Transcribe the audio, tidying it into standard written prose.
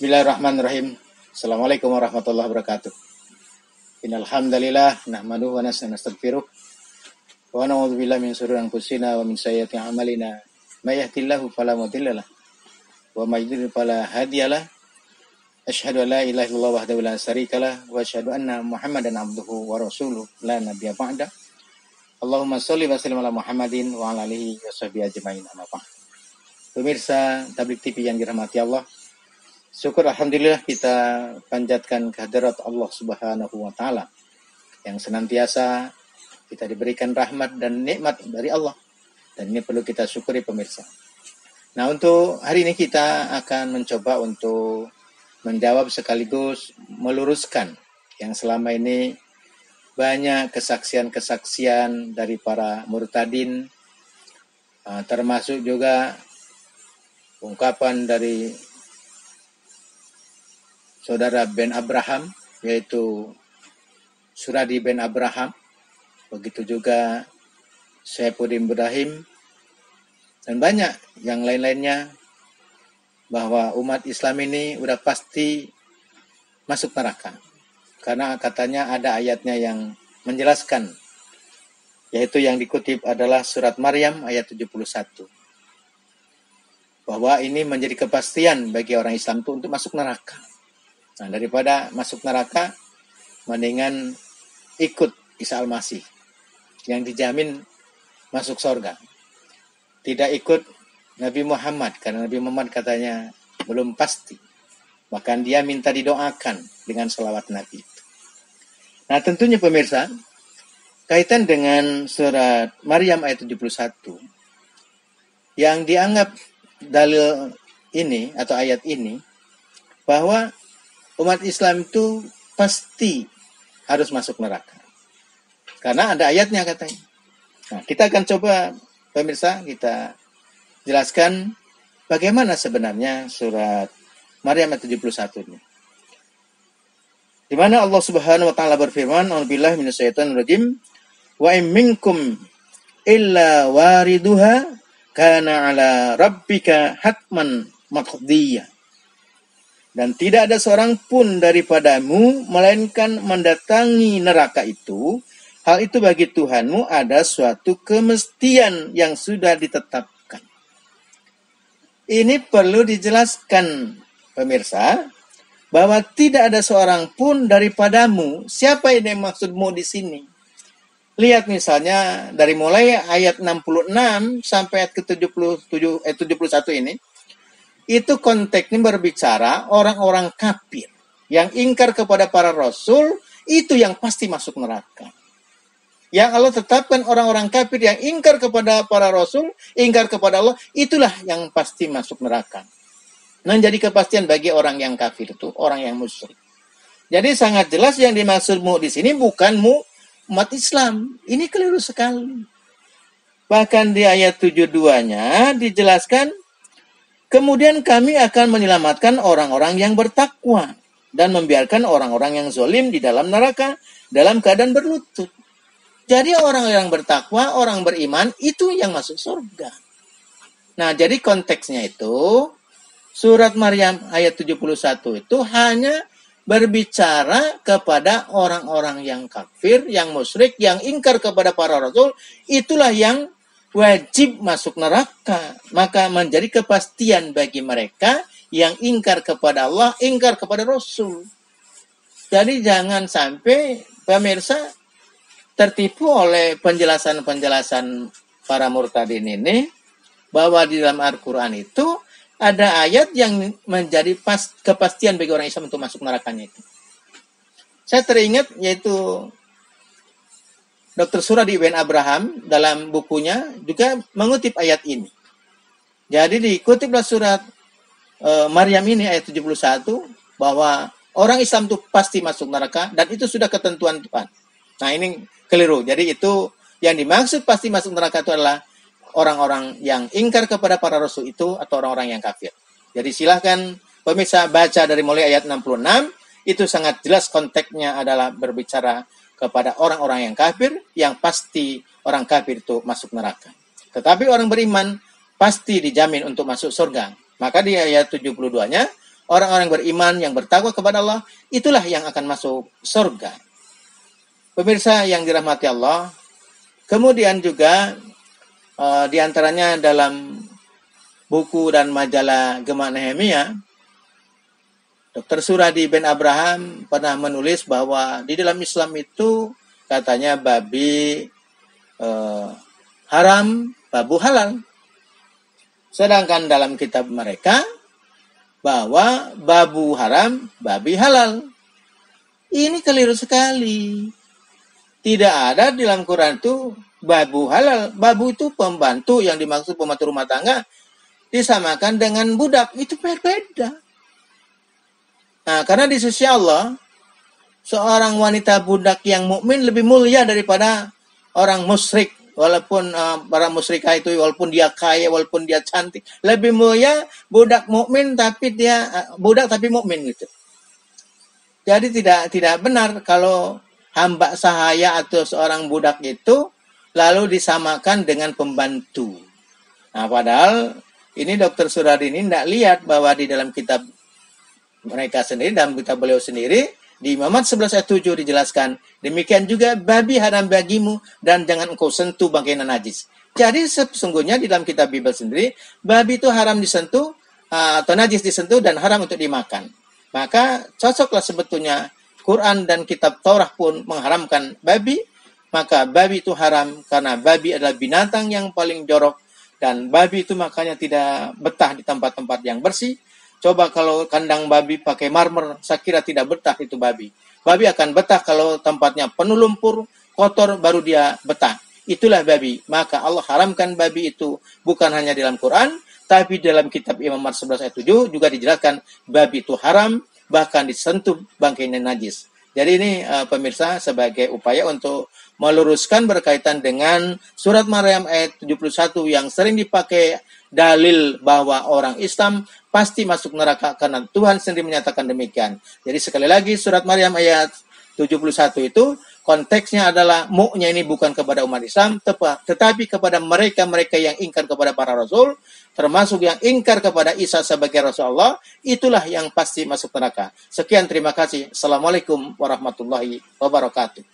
Bismillahirrahmanirrahim. Assalamualaikum warahmatullahi wabarakatuh. Innal hamdalillah nahmaduhu wa nastaghfiruh wa na'udzu billahi min shururi anfusina wa min sayyiati a'malina. May yahdihillahu fala mudhillalah wa may yudhlil fala hadiyalah. Asyhadu an la ilaha illallah wahdahu la syarikalah wa asyhadu anna Muhammadan abduhu wa rasuluh la nabiyya ba'da. Allahumma shalli wa sallim ala Muhammadin wa ala alihi wa sahbihi ajmain. Amma ba'd. Pemirsa Tabligh TV yang dirahmati Allah, syukur alhamdulillah kita panjatkan kehadirat Allah Subhanahu wa taala yang senantiasa kita diberikan rahmat dan nikmat dari Allah, dan ini perlu kita syukuri pemirsa. Nah, untuk hari ini kita akan mencoba untuk menjawab sekaligus meluruskan yang selama ini banyak kesaksian-kesaksian dari para murtadin, termasuk juga ungkapan dari saudara Ben Abraham, yaitu Suradi Ben Abraham, begitu juga Saifuddin Ibrahim, dan banyak yang lain-lainnya, bahwa umat Islam ini udah pasti masuk neraka. Karena katanya ada ayatnya yang menjelaskan, yaitu yang dikutip adalah surat Maryam ayat 71. Bahwa ini menjadi kepastian bagi orang Islam itu untuk masuk neraka. Nah, daripada masuk neraka, mendingan ikut Isa Al-Masih yang dijamin masuk surga. Tidak ikut Nabi Muhammad, karena Nabi Muhammad katanya belum pasti. Bahkan dia minta didoakan dengan salawat Nabi. Nah, tentunya pemirsa, kaitan dengan surat Maryam ayat 71, yang dianggap dalil ini atau ayat ini, bahwa umat Islam itu pasti harus masuk neraka. Karena ada ayatnya katanya. Nah, kita akan coba pemirsa, kita jelaskan bagaimana sebenarnya surat Maryam ayat 71 ini. Di mana Allah Subhanahu wa taala berfirman, "A'udzubillahi minasyaitonir rajim. Wa in minkum illa wariduha kana 'ala rabbika hatman maqdiyya." Dan tidak ada seorang pun daripadamu melainkan mendatangi neraka itu. Hal itu bagi Tuhanmu ada suatu kemestian yang sudah ditetapkan. Ini perlu dijelaskan pemirsa, bahwa tidak ada seorang pun daripadamu. Siapa ini yang maksudmu di sini? Lihat misalnya dari mulai ayat 66 sampai ayat ke-77 71 ini. Itu konteksnya berbicara orang-orang kafir yang ingkar kepada para rasul, itu yang pasti masuk neraka. Yang Allah tetapkan orang-orang kafir yang ingkar kepada para rasul, ingkar kepada Allah, itulah yang pasti masuk neraka. Nah, jadi kepastian bagi orang yang kafir itu, orang yang musyrik. Jadi sangat jelas yang dimaksudmu di sini bukanmu umat Islam. Ini keliru sekali. Bahkan di ayat 72-nya dijelaskan, kemudian kami akan menyelamatkan orang-orang yang bertakwa dan membiarkan orang-orang yang zalim di dalam neraka dalam keadaan berlutut. Jadi orang yang bertakwa, orang beriman, itu yang masuk surga. Nah, jadi konteksnya itu, surat Maryam ayat 71 itu hanya berbicara kepada orang-orang yang kafir, yang musyrik, yang ingkar kepada para rasul, itulah yang wajib masuk neraka. Maka menjadi kepastian bagi mereka yang ingkar kepada Allah, ingkar kepada Rasul. Jadi jangan sampai pemirsa tertipu oleh penjelasan-penjelasan para murtadin ini, bahwa di dalam Al-Quran itu ada ayat yang menjadi kepastian bagi orang Islam untuk masuk nerakanya itu. Saya teringat yaitu Dr. Suradi Ben Abraham dalam bukunya juga mengutip ayat ini. Jadi dikutiplah surat Maryam ini ayat 71, bahwa orang Islam itu pasti masuk neraka dan itu sudah ketentuan Tuhan. Nah, ini keliru. Jadi itu yang dimaksud pasti masuk neraka itu adalah orang-orang yang ingkar kepada para rasul itu atau orang-orang yang kafir. Jadi silahkan pemirsa baca dari mulai ayat 66, itu sangat jelas konteksnya adalah berbicara kepada orang-orang yang kafir, yang pasti orang kafir itu masuk neraka. Tetapi orang beriman pasti dijamin untuk masuk surga. Maka di ayat 72-nya orang-orang beriman yang bertakwa kepada Allah, itulah yang akan masuk surga. Pemirsa yang dirahmati Allah, kemudian juga di antaranya dalam buku dan majalah Gema Nehemia, Dr. Suradi bin Abraham pernah menulis bahwa di dalam Islam itu katanya babi haram, babu halal. Sedangkan dalam kitab mereka bahwa babu haram, babi halal. Ini keliru sekali. Tidak ada di dalam Quran itu babu halal. Babu itu pembantu, yang dimaksud pembantu rumah tangga disamakan dengan budak. Itu berbeda. Nah, karena di sisi Allah, seorang wanita budak yang mukmin lebih mulia daripada orang musyrik. Walaupun para musyrikah itu, walaupun dia kaya, walaupun dia cantik, lebih mulia budak mukmin tapi dia budak tapi mukmin gitu. Jadi tidak benar kalau hamba sahaya atau seorang budak itu lalu disamakan dengan pembantu. Nah, padahal ini Dr. Suradi ini tidak lihat bahwa di dalam kitab mereka sendiri, dalam kitab beliau sendiri, di Muhammad 11 ayat 7 dijelaskan, demikian juga babi haram bagimu dan jangan engkau sentuh bangkai najis. Jadi sesungguhnya di dalam kitab Bible sendiri, babi itu haram disentuh atau najis disentuh dan haram untuk dimakan. Maka cocoklah sebetulnya Quran dan kitab Taurat pun mengharamkan babi, maka babi itu haram karena babi adalah binatang yang paling jorok dan babi itu makanya tidak betah di tempat-tempat yang bersih. Coba kalau kandang babi pakai marmer, saya kira tidak betah itu babi. Babi akan betah kalau tempatnya penuh lumpur, kotor, baru dia betah. Itulah babi. Maka Allah haramkan babi itu bukan hanya dalam Quran, tapi dalam kitab Imam 11 ayat 7 juga dijelaskan babi itu haram, bahkan disentuh bangkainya najis. Jadi ini pemirsa sebagai upaya untuk meluruskan berkaitan dengan surat Maryam ayat 71 yang sering dipakai dalil bahwa orang Islam pasti masuk neraka karena Tuhan sendiri menyatakan demikian. Jadi sekali lagi surat Maryam ayat 71 itu konteksnya adalah mu'nya ini bukan kepada umat Islam, tetapi kepada mereka-mereka yang ingkar kepada para rasul, termasuk yang ingkar kepada Isa sebagai Rasulullah, itulah yang pasti masuk neraka. Sekian, terima kasih. Assalamualaikum warahmatullahi wabarakatuh.